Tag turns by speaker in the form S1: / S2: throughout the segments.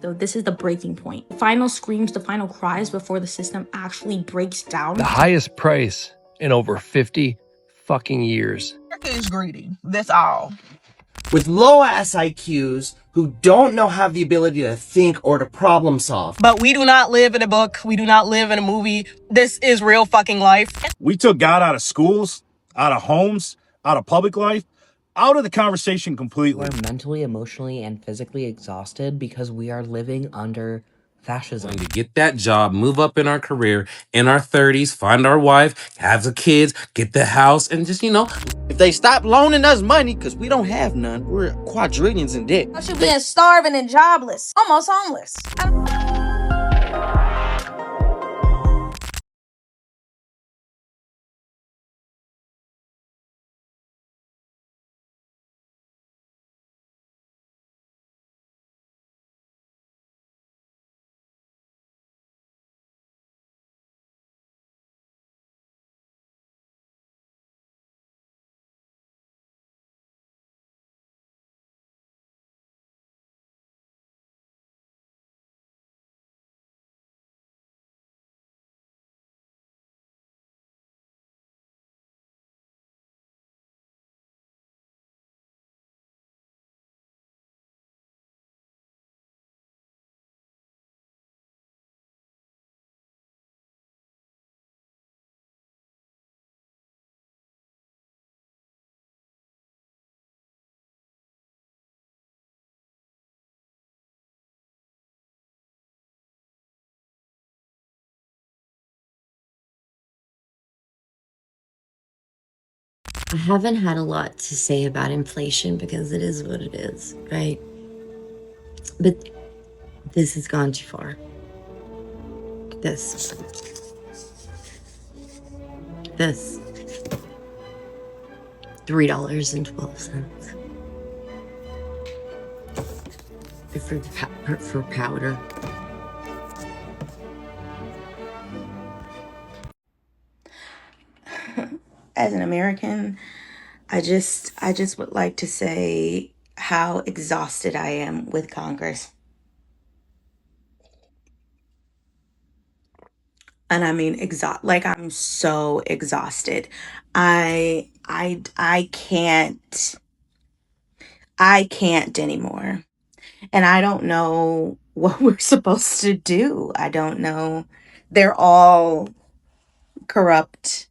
S1: So this is the breaking point. The final screams, the final cries before the system actually breaks down.
S2: The highest price in over 50 fucking years.
S3: America is greedy. That's all.
S4: With low-ass IQs who don't have the ability to think or to problem solve.
S3: But we do not live in a book. We do not live in a movie. This is real fucking life.
S5: We took God out of schools, out of homes, out of public life, out of the conversation completely.
S6: We're mentally, emotionally, and physically exhausted because we are living under fascism.
S7: To get that job, move up in our career, in our 30s, find our wife, have the kids, get the house, and just,
S4: If they stop loaning us money, because we don't have none, we're quadrillions in debt.
S8: I should be starving and jobless, almost homeless.
S9: I haven't had a lot to say about inflation because it is what it is, right? But this has gone too far. This. $3.12. For powder.
S1: As an American, I just would like to say how exhausted I am with Congress. And I mean I'm so exhausted. I can't anymore. And I don't know what we're supposed to do. I don't know. They're all corrupt.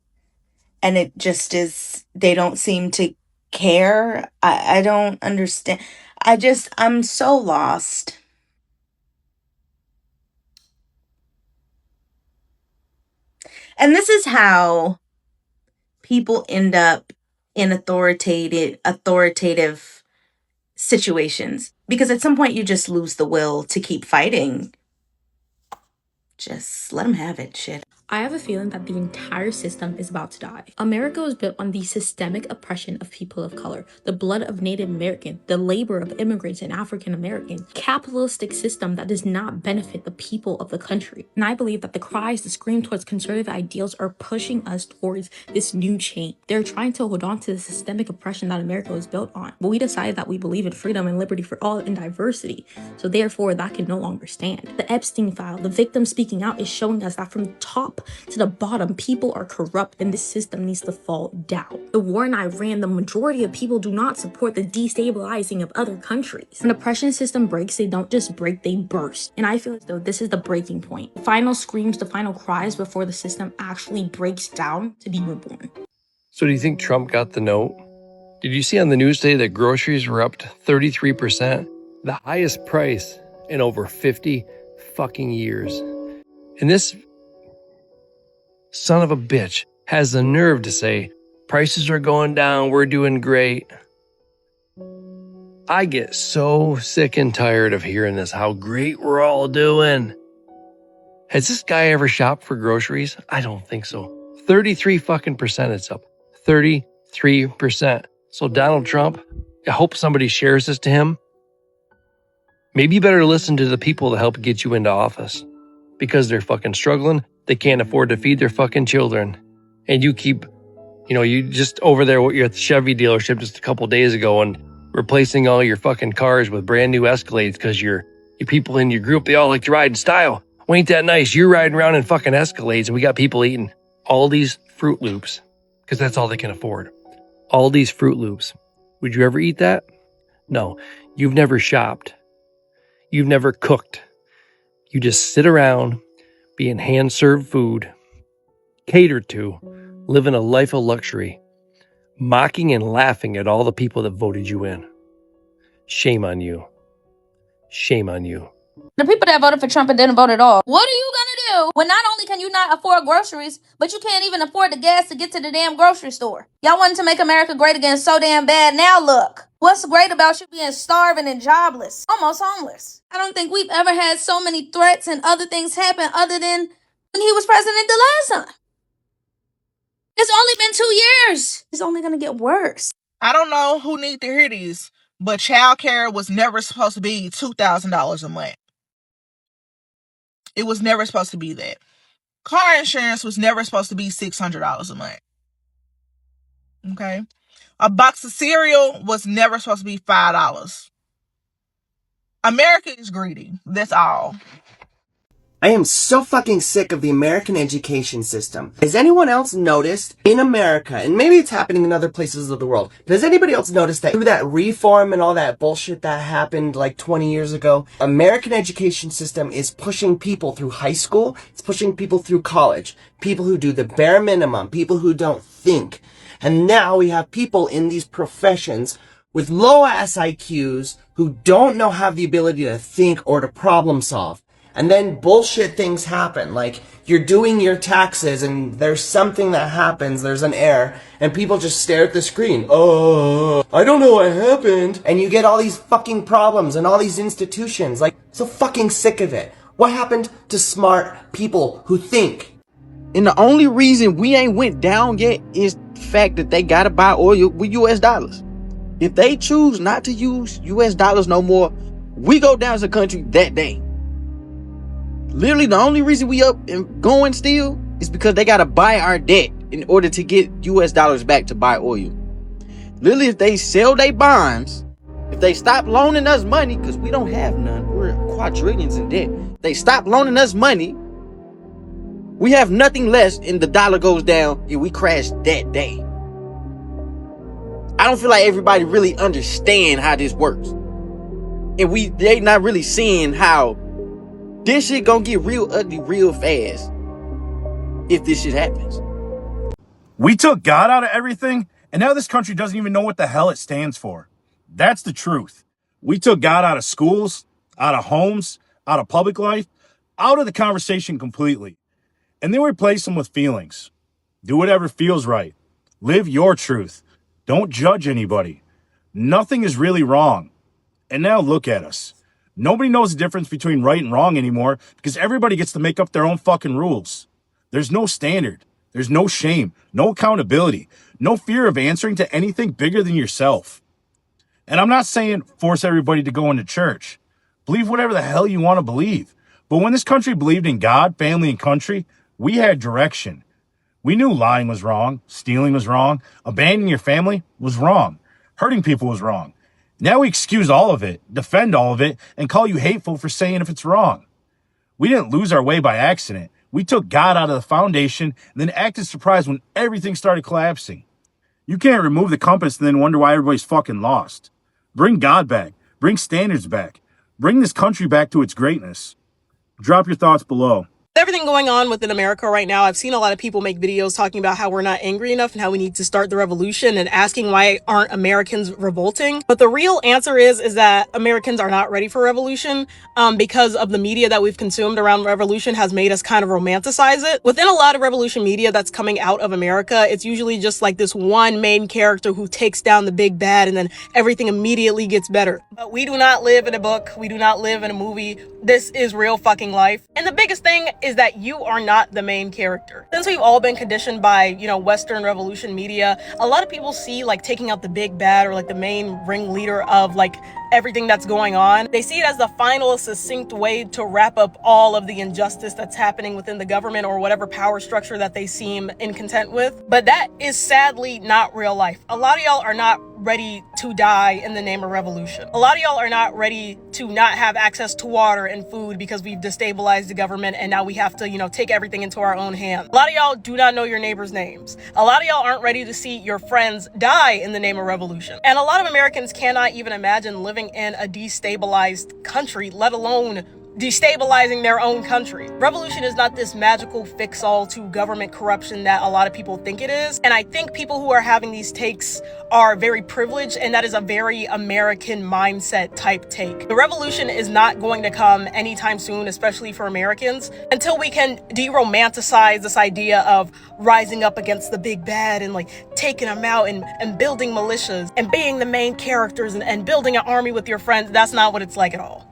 S1: And it just is, they don't seem to care. I don't understand. I'm so lost. And this is how people end up in authoritative situations. Because at some point you just lose the will to keep fighting. Just let them have it, shit. I have a feeling that the entire system is about to die. America was built on the systemic oppression of people of color, the blood of Native American, the labor of immigrants and African American, capitalistic system that does not benefit the people of the country. And I believe that the cries, the scream towards conservative ideals are pushing us towards this new change. They're trying to hold on to the systemic oppression that America was built on. But we decided that we believe in freedom and liberty for all and diversity. So therefore, that can no longer stand. The Epstein file, the victim speaking out, is showing us that from the top to the bottom, people are corrupt and this system needs to fall down. The war in Iran, the majority of people do not support the destabilizing of other countries. When the oppression system breaks, they don't just break, they burst. And I feel as though this is the breaking point. The final screams, the final cries before the system actually breaks down to be reborn.
S2: So do you think Trump got the note? Did you see on the news today that groceries were up to 33%? The highest price in over 50 fucking years. And this son of a bitch has the nerve to say, prices are going down, we're doing great. I get so sick and tired of hearing this, how great we're all doing. Has this guy ever shopped for groceries? I don't think so. 33 fucking percent it's up. 33%. So Donald Trump, I hope somebody shares this to him. Maybe you better listen to the people that help get you into office. Because they're fucking struggling. They can't afford to feed their fucking children. And you keep, you just over there, you're at the Chevy dealership just a couple days ago and replacing all your fucking cars with brand new Escalades because you're Your people in your group, they all like to ride in style. Well, ain't that nice? You're riding around in fucking Escalades and we got people eating Aldi's Fruit Loops because that's all they can afford. Aldi's Fruit Loops. Would you ever eat that? No. You've never shopped. You've never cooked. You just sit around being hand-served food, catered to, living a life of luxury, mocking and laughing at all the people that voted you in. Shame on you. Shame on you.
S8: The people that voted for Trump and didn't vote at all. What are you gonna do when not only can you not afford groceries, but you can't even afford the gas to get to the damn grocery store? Y'all wanted to make America great again so damn bad. Now look. What's great about you being starving and jobless? Almost homeless. I don't think we've ever had so many threats and other things happen other than when he was president the last time. It's only been 2 years. It's only gonna get worse.
S3: I don't know who need to hear these, but childcare was never supposed to be $2,000 a month. It was never supposed to be that. Car insurance was never supposed to be $600 a month. Okay? A box of cereal was never supposed to be $5. America is greedy. That's all.
S4: I am so fucking sick of the American education system. Has anyone else noticed in America, and maybe it's happening in other places of the world, but has anybody else noticed that through that reform and all that bullshit that happened like 20 years ago, American education system is pushing people through high school, it's pushing people through college, people who do the bare minimum, people who don't think. And now we have people in these professions with low ass IQs who don't know have the ability to think or to problem solve. And then bullshit things happen, like you're doing your taxes and there's something that happens, there's an error, and people just stare at the screen. Oh, I don't know what happened. And you get all these fucking problems and all these institutions, like, so fucking sick of it. What happened to smart people who think?
S10: And the only reason we ain't went down yet is the fact that they gotta buy oil with US dollars. If they choose not to use US dollars no more, we go down as a country that day. Literally, the only reason we up and going still is because they gotta buy our debt in order to get US dollars back to buy oil. Literally, if they sell their bonds, if they stop loaning us money, because we don't have none, we're quadrillions in debt. They stop loaning us money, we have nothing less, and the dollar goes down and we crash that day. I don't feel like everybody really understand how this works. And they not really seeing how this shit gonna get real ugly real fast if this shit happens.
S5: We took God out of everything, and now this country doesn't even know what the hell it stands for. That's the truth. We took God out of schools, out of homes, out of public life, out of the conversation completely. And then we replace them with feelings. Do whatever feels right. Live your truth. Don't judge anybody. Nothing is really wrong. And now look at us. Nobody knows the difference between right and wrong anymore because everybody gets to make up their own fucking rules. There's no standard. There's no shame, no accountability, no fear of answering to anything bigger than yourself. And I'm not saying force everybody to go into church. Believe whatever the hell you want to believe. But when this country believed in God, family, and country, we had direction. We knew lying was wrong, stealing was wrong, abandoning your family was wrong, hurting people was wrong. Now we excuse all of it, defend all of it, and call you hateful for saying if it's wrong. We didn't lose our way by accident. We took God out of the foundation and then acted surprised when everything started collapsing. You can't remove the compass and then wonder why everybody's fucking lost. Bring God back. Bring standards back. Bring this country back to its greatness. Drop your thoughts below.
S3: Everything going on within America right now, I've seen a lot of people make videos talking about how we're not angry enough and how we need to start the revolution and asking why aren't Americans revolting. But the real answer is that Americans are not ready for revolution because of the media that we've consumed around revolution has made us kind of romanticize it. Within a lot of revolution media that's coming out of America, it's usually just like this one main character who takes down the big bad and then everything immediately gets better. But we do not live in a book. We do not live in a movie. This is real fucking life. And the biggest thing is that you are not the main character. Since we've all been conditioned by, Western revolution media, a lot of people see like taking out the big bad or like the main ringleader of like everything that's going on. They see it as the final succinct way to wrap up all of the injustice that's happening within the government or whatever power structure that they seem incontent with. But that is sadly not real life. A lot of y'all are not ready to die in the name of revolution. A lot of y'all are not ready to not have access to water and food because we've destabilized the government and now we have to, take everything into our own hands. A lot of y'all do not know your neighbors' names. A lot of y'all aren't ready to see your friends die in the name of revolution. And a lot of Americans cannot even imagine living in a destabilized country, let alone destabilizing their own country. Revolution is not this magical fix-all to government corruption that a lot of people think it is. And I think people who are having these takes are very privileged, and that is a very American mindset type take. The revolution is not going to come anytime soon, especially for Americans, until we can de-romanticize this idea of rising up against the big bad and taking them out and building militias and being the main characters and building an army with your friends. That's not what it's like at all.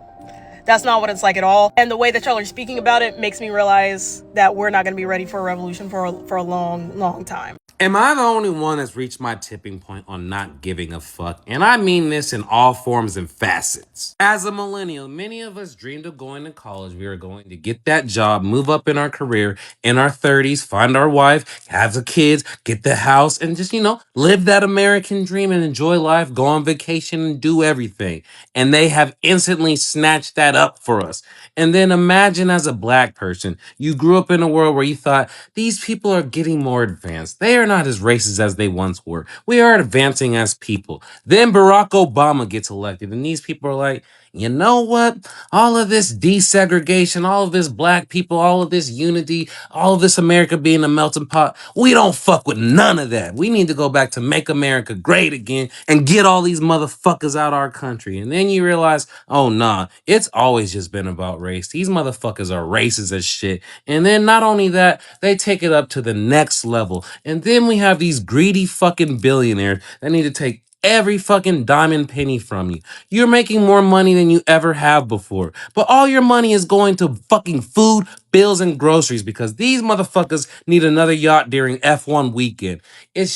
S3: That's not what it's like at all. And the way that y'all are speaking about it makes me realize that we're not going to be ready for a revolution for a long, long time.
S7: Am I the only one that's reached my tipping point on not giving a fuck? And I mean this in all forms and facets. As a millennial, many of us dreamed of going to college. We were going to get that job, move up in our career in our 30s, find our wife, have the kids, get the house, and just, live that American dream and enjoy life, go on vacation and do everything. And they have instantly snatched that up for us. And then imagine as a black person, you grew up in a world where you thought, these people are getting more advanced. They are not as racist as they once were. We are advancing as people. Then Barack Obama gets elected, and these people are like, you know what? All of this desegregation, all of this black people, all of this unity, all of this America being a melting pot, we don't fuck with none of that. We need to go back to make America great again and get all these motherfuckers out our country. And then you realize, oh nah, it's always just been about race. These motherfuckers are racist as shit. And then not only that, they take it up to the next level. And then we have these greedy fucking billionaires that need to take every fucking diamond penny from you. You're making more money than you ever have before. But all your money is going to fucking food, bills, and groceries because these motherfuckers need another yacht during F1 weekend. It's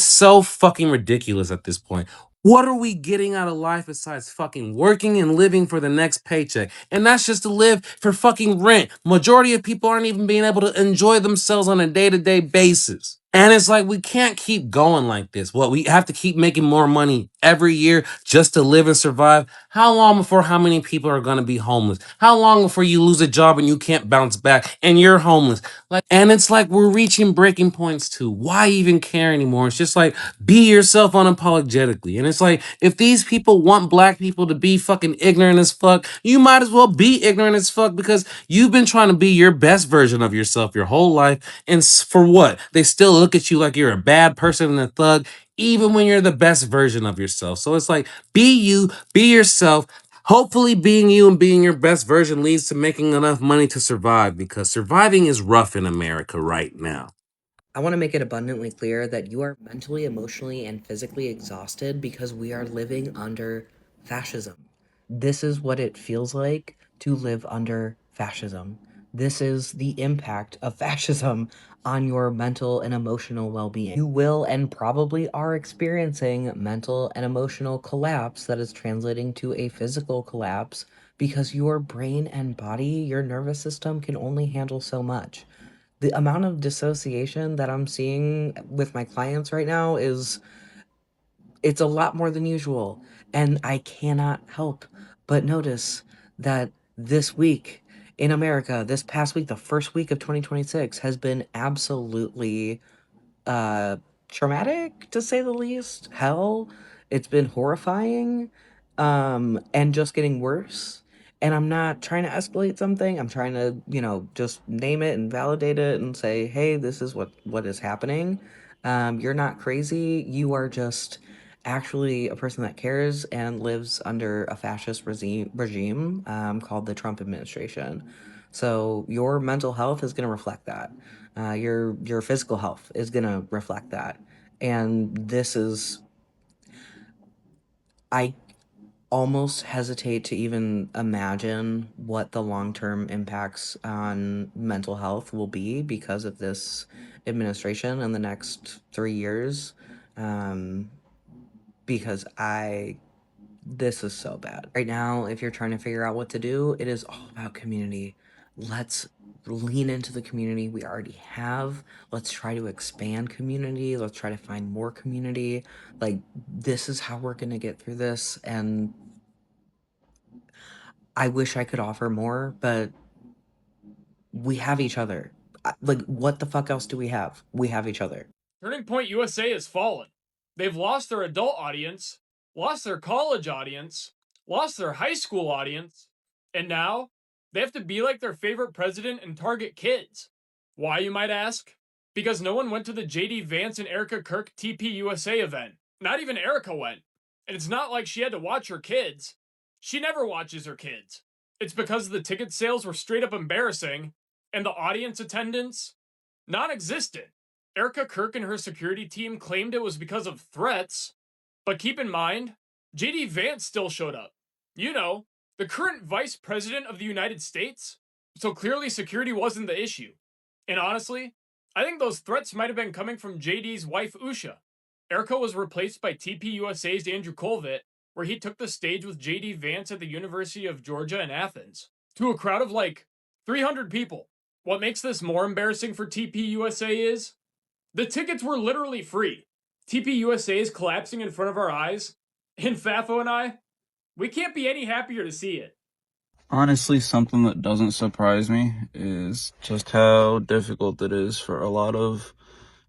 S7: so fucking ridiculous at this point. What are we getting out of life besides fucking working and living for the next paycheck? And that's just to live for fucking rent. Majority of people aren't even being able to enjoy themselves on a day-to-day basis. And it's like, we can't keep going like this. What, we have to keep making more money every year just to live and survive? How long before how many people are going to be homeless? How long before you lose a job and you can't bounce back and you're homeless? And it's like we're reaching breaking points too. Why even care anymore? It's just like, be yourself unapologetically. And it's like, if these people want black people to be fucking ignorant as fuck, you might as well be ignorant as fuck because you've been trying to be your best version of yourself your whole life. And for what? They still look at you like you're a bad person and a thug, even when you're the best version of yourself. So it's like, be you, be yourself. Hopefully being you and being your best version leads to making enough money to survive, because surviving is rough in America right now.
S6: I want to make it abundantly clear that you are mentally, emotionally, and physically exhausted because we are living under fascism. This is what it feels like to live under fascism. This is the impact of fascism on your mental and emotional well-being. You will and probably are experiencing mental and emotional collapse that is translating to a physical collapse because your brain and body, your nervous system can only handle so much. The amount of dissociation that I'm seeing with my clients right now it's a lot more than usual. And I cannot help but notice that this week in America, this past week, the first week of 2026, has been absolutely uh traumatic, to say the least. Hell, it's been horrifying, and just getting worse. And I'm not trying to escalate something. I'm trying to, just name it and validate it and say, hey, this is what is happening. You're not crazy. You are just actually a person that cares and lives under a fascist regime called the Trump administration. So your mental health is going to reflect that. Your physical health is going to reflect that. And this is, I almost hesitate to even imagine what the long-term impacts on mental health will be because of this administration in the next 3 years. Because This is so bad. Right now, if you're trying to figure out what to do, it is all about community. Let's lean into the community we already have. Let's try to expand community. Let's try to find more community. Like, this is how we're going to get through this. And I wish I could offer more, but we have each other. Like, what the fuck else do we have? We have each other.
S11: Turning Point USA has fallen. They've lost their adult audience, lost their college audience, lost their high school audience, and now they have to be like their favorite president and target kids. Why, you might ask? Because no one went to the JD Vance and Erica Kirk TPUSA event. Not even Erica went. And it's not like she had to watch her kids. She never watches her kids. It's because the ticket sales were straight up embarrassing and the audience attendance non-existent. Erica Kirk and her security team claimed it was because of threats, but keep in mind, JD Vance still showed up. You know, the current vice president of the United States. So clearly security wasn't the issue. And honestly, I think those threats might have been coming from JD's wife Usha. Erica was replaced by TPUSA's Andrew Colvett, where he took the stage with JD Vance at the University of Georgia in Athens, to a crowd of like 300 people. What makes this more embarrassing for TPUSA is the tickets were literally free. TPUSA is collapsing in front of our eyes, and Fafo and I, we can't be any happier to see it.
S12: Honestly, something that doesn't surprise me is just how difficult it is for a lot of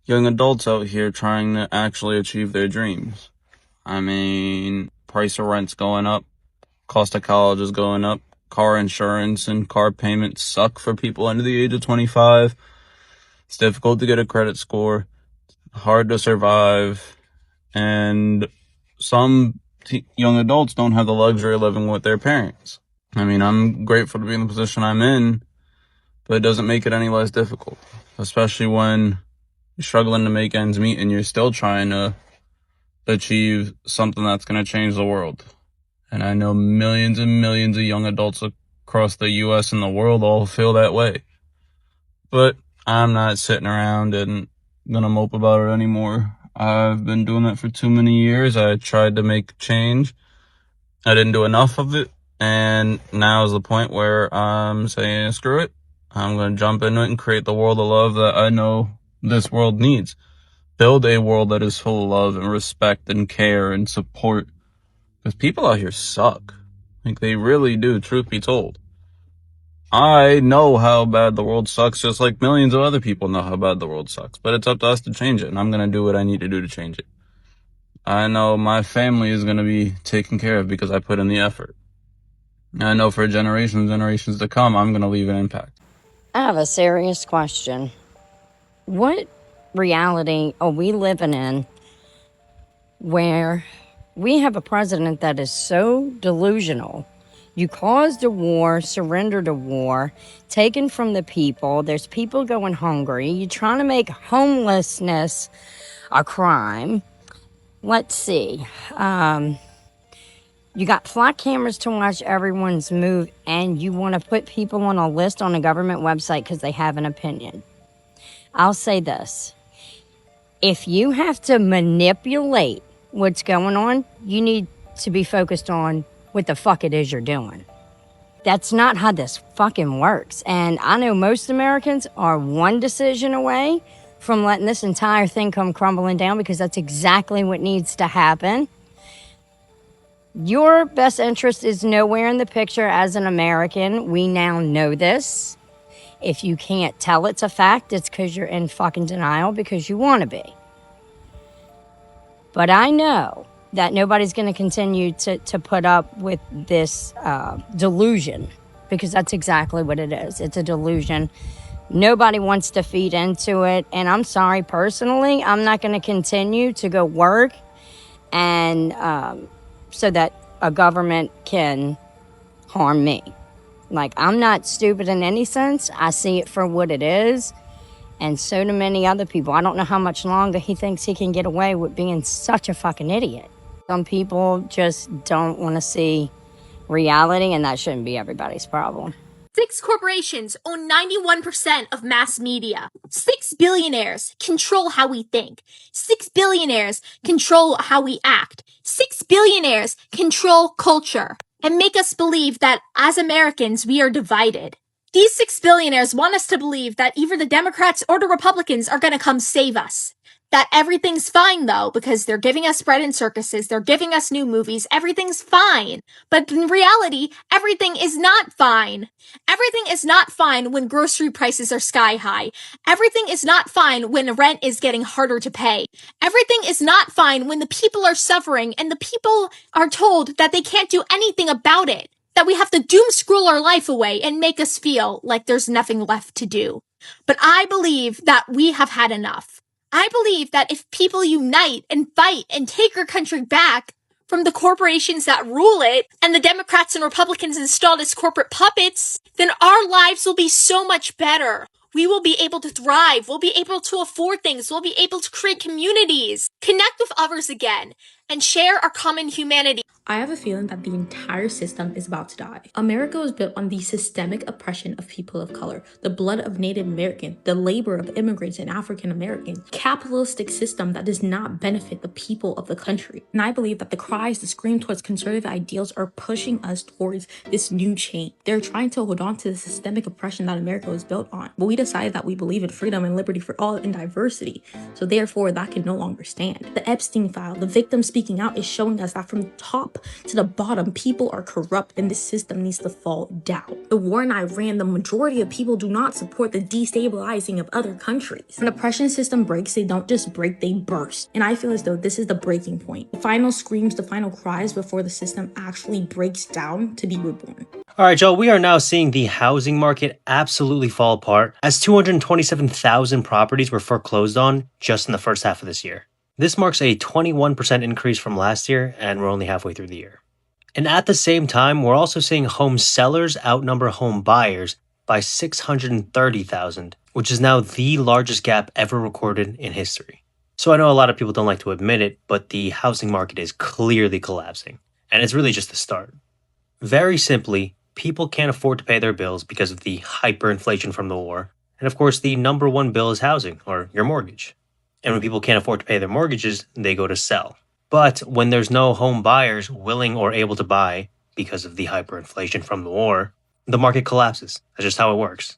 S12: young adults out here trying to actually achieve their dreams. I mean, price of rent's going up, cost of college is going up, car insurance and car payments suck for people under the age of 25. It's difficult to get a credit score, hard to survive, and some young adults don't have the luxury of living with their parents. I mean, I'm grateful to be in the position I'm in, but it doesn't make it any less difficult, especially when you're struggling to make ends meet and you're still trying to achieve something that's going to change the world. And I know millions and millions of young adults across the U.S. and the world all feel that way. But I'm not sitting around and gonna mope about it anymore. I've been doing it for too many years. I tried to make change. I didn't do enough of it. And now is the point where I'm saying, screw it. I'm going to jump into it and create the world of love that I know this world needs. Build a world that is full of love and respect and care and support. Because people out here suck. Like, they really do, truth be told. I know how bad the world sucks, just like millions of other people know how bad the world sucks. But it's up to us to change it, and I'm going to do what I need to do to change it. I know my family is going to be taken care of because I put in the effort. I know for generations and generations to come, I'm going to leave an impact.
S9: I have a serious question. What reality are we living in where we have a president that is so delusional? You caused a war, surrendered a war, taken from the people. There's people going hungry. You're trying to make homelessness a crime. Let's see. You got flat cameras to watch everyone's move, and you want to put people on a list on a government website because they have an opinion. I'll say this. If you have to manipulate what's going on, you need to be focused on what the fuck it is you're doing. That's not how this fucking works. And I know most Americans are one decision away from letting this entire thing come crumbling down, because that's exactly what needs to happen. Your best interest is nowhere in the picture as an American. We now know this. If you can't tell it's a fact, it's because you're in fucking denial because you want to be. But I know that nobody's going to continue to put up with this delusion, because that's exactly what it is. It's a delusion. Nobody wants to feed into it. And I'm sorry, personally, I'm not going to continue to go work and so that a government can harm me. Like, I'm not stupid in any sense. I see it for what it is. And so do many other people. I don't know how much longer he thinks he can get away with being such a fucking idiot. Some people just don't want to see reality, and that shouldn't be everybody's problem.
S13: 6 corporations own 91% of mass media. 6 billionaires control how we think. 6 billionaires control how we act. 6 billionaires control culture and make us believe that as Americans, we are divided. These 6 billionaires want us to believe that either the Democrats or the Republicans are going to come save us. That everything's fine, though, because they're giving us bread and circuses, they're giving us new movies, everything's fine. But in reality, everything is not fine. Everything is not fine when grocery prices are sky high. Everything is not fine when rent is getting harder to pay. Everything is not fine when the people are suffering and the people are told that they can't do anything about it. That we have to doom scroll our life away and make us feel like there's nothing left to do. But I believe that we have had enough. I believe that if people unite and fight and take our country back from the corporations that rule it and the Democrats and Republicans installed as corporate puppets, then our lives will be so much better. We will be able to thrive. We'll be able to afford things. We'll be able to create communities, connect with others again, and share our common humanity.
S1: I have a feeling that the entire system is about to die. America was built on the systemic oppression of people of color, the blood of Native American, the labor of immigrants and African Americans, capitalistic system that does not benefit the people of the country. And I believe that the cries, the scream towards conservative ideals are pushing us towards this new change. They're trying to hold on to the systemic oppression that America was built on. But we decided that we believe in freedom and liberty for all and diversity. So therefore, that can no longer stand. The Epstein file, the victim speaking out, is showing us that from the top to the bottom, people are corrupt and this system needs to fall down. The war in Iran, the majority of people do not support the destabilizing of other countries. When the oppression system breaks, they don't just break, they burst. And I feel as though this is the breaking point. The final screams, the final cries before the system actually breaks down to be reborn.
S14: All right, Joe, we are now seeing the housing market absolutely fall apart as 227,000 properties were foreclosed on just in the first half of this year. This marks a 21% increase from last year, and we're only halfway through the year. And at the same time, we're also seeing home sellers outnumber home buyers by 630,000, which is now the largest gap ever recorded in history. So I know a lot of people don't like to admit it, but the housing market is clearly collapsing, and it's really just the start. Very simply, people can't afford to pay their bills because of the hyperinflation from the war, and of course the number one bill is housing, or your mortgage. And when people can't afford to pay their mortgages, they go to sell. But when there's no home buyers willing or able to buy because of the hyperinflation from the war, the market collapses. That's just how it works.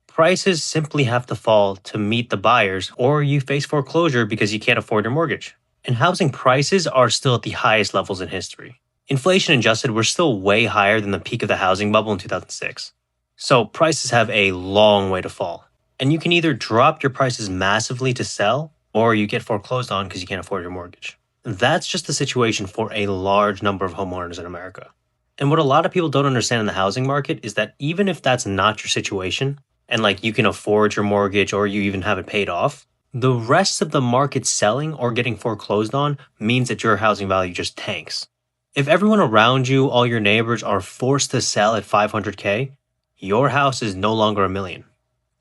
S14: Prices simply have to fall to meet the buyers, or you face foreclosure because you can't afford your mortgage. And housing prices are still at the highest levels in history. Inflation adjusted, we're still way higher than the peak of the housing bubble in 2006. So prices have a long way to fall. And you can either drop your prices massively to sell, or you get foreclosed on because you can't afford your mortgage. That's just the situation for a large number of homeowners in America. And what a lot of people don't understand in the housing market is that even if that's not your situation, and like you can afford your mortgage or you even have it paid off, the rest of the market selling or getting foreclosed on means that your housing value just tanks. If everyone around you, all your neighbors, are forced to sell at $500K, your house is no longer $1 million.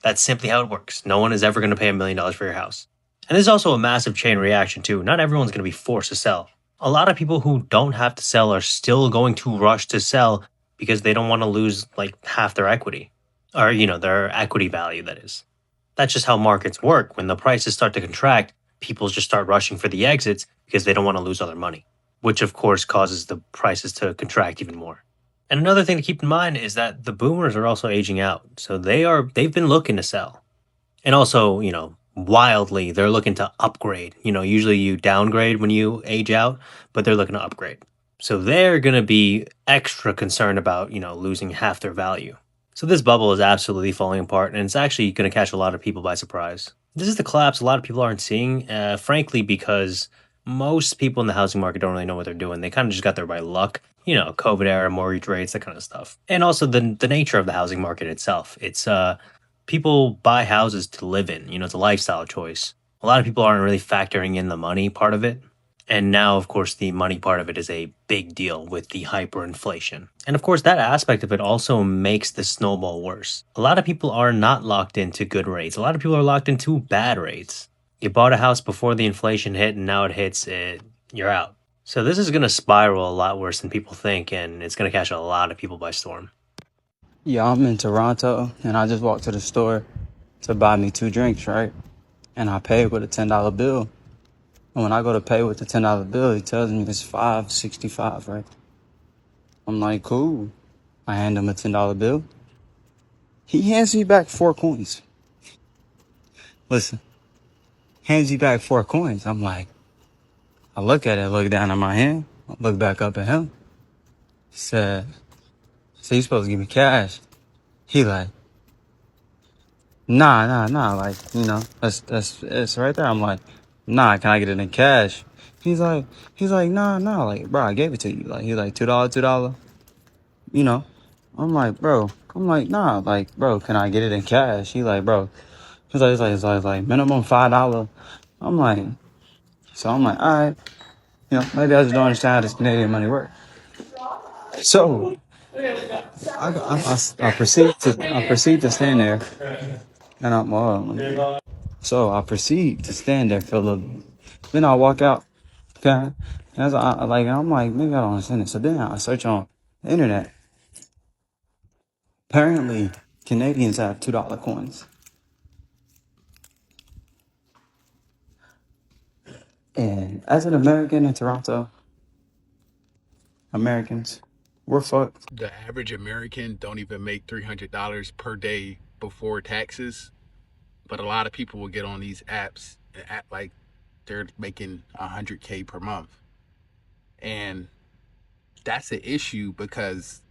S14: That's simply how it works. No one is ever going to pay $1 million for your house. And this is also a massive chain reaction too. Not everyone's going to be forced to sell. A lot of people who don't have to sell are still going to rush to sell because they don't want to lose like half their equity. Or, their equity value, that is. That's just how markets work. When the prices start to contract, people just start rushing for the exits because they don't want to lose all their money, which of course causes the prices to contract even more. And another thing to keep in mind is that the boomers are also aging out. So they've been looking to sell. And also, wildly, they're looking to upgrade. Usually you downgrade when you age out, but they're looking to upgrade. So they're going to be extra concerned about, losing half their value. So this bubble is absolutely falling apart, and it's actually going to catch a lot of people by surprise. This is the collapse a lot of people aren't seeing, frankly, because most people in the housing market don't really know what they're doing. They kind of just got there by luck. COVID era, mortgage rates, that kind of stuff. And also the nature of the housing market itself. It's people buy houses to live in. It's a lifestyle choice. A lot of people aren't really factoring in the money part of it. And now, of course, the money part of it is a big deal with the hyperinflation. And of course, that aspect of it also makes the snowball worse. A lot of people are not locked into good rates. A lot of people are locked into bad rates. You bought a house before the inflation hit, and now it hits, you're out. So this is going to spiral a lot worse than people think, and it's going to catch a lot of people by storm.
S12: Yeah, I'm in Toronto, and I just walked to the store to buy me 2 drinks, right? And I paid with a $10 bill. And when I go to pay with the $10 bill, he tells me it's $5.65, right? I'm like, cool. I hand him a $10 bill. He hands me back 4 coins. Listen, hands me back 4 coins. I'm like, I look at it, look down at my hand, I look back up at him. He said, so you supposed to give me cash? He like, nah, like, that's it's right there. I'm like, nah, can I get it in cash? He's like, nah, like, bro, I gave it to you. Like, he's like, $2, you know. I'm like, nah, like, bro, can I get it in cash? He like, bro, it's like minimum $5. I'm like, I'm like, all right, maybe I just don't understand how this Canadian money works. So I proceed to stand there, and I proceed to stand there for a little bit. Then I walk out. Okay, I'm like, maybe I don't understand it. So then I search on the internet. Apparently, Canadians have $2 coins, and as an American in Toronto, Americans, we're fucked.
S15: The average American don't even make $300 per day before taxes, but a lot of people will get on these apps and act like they're making 100K per month. And that's an issue because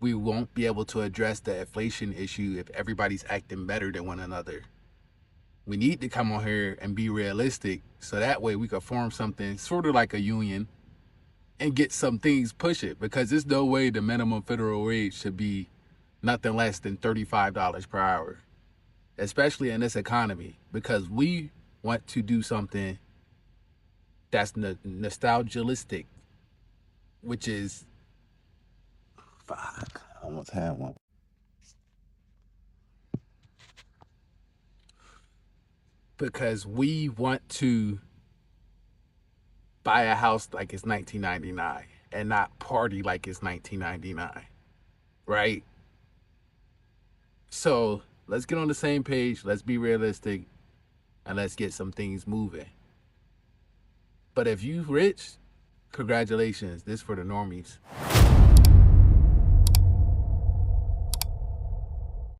S15: we won't be able to address the inflation issue if everybody's acting better than one another. We need to come on here and be realistic so that way we can form something sort of like a union and get some things push it, because there's no way the minimum federal wage should be nothing less than $35 per hour, especially in this economy, because we want to do something that's nostalgialistic, which is
S5: Fuck, I almost had one.
S15: because we want to buy a house like it's 1999 and not party like it's 1999, right? So let's get on the same page, let's be realistic, and let's get some things moving. But if you rich, congratulations, this for the normies.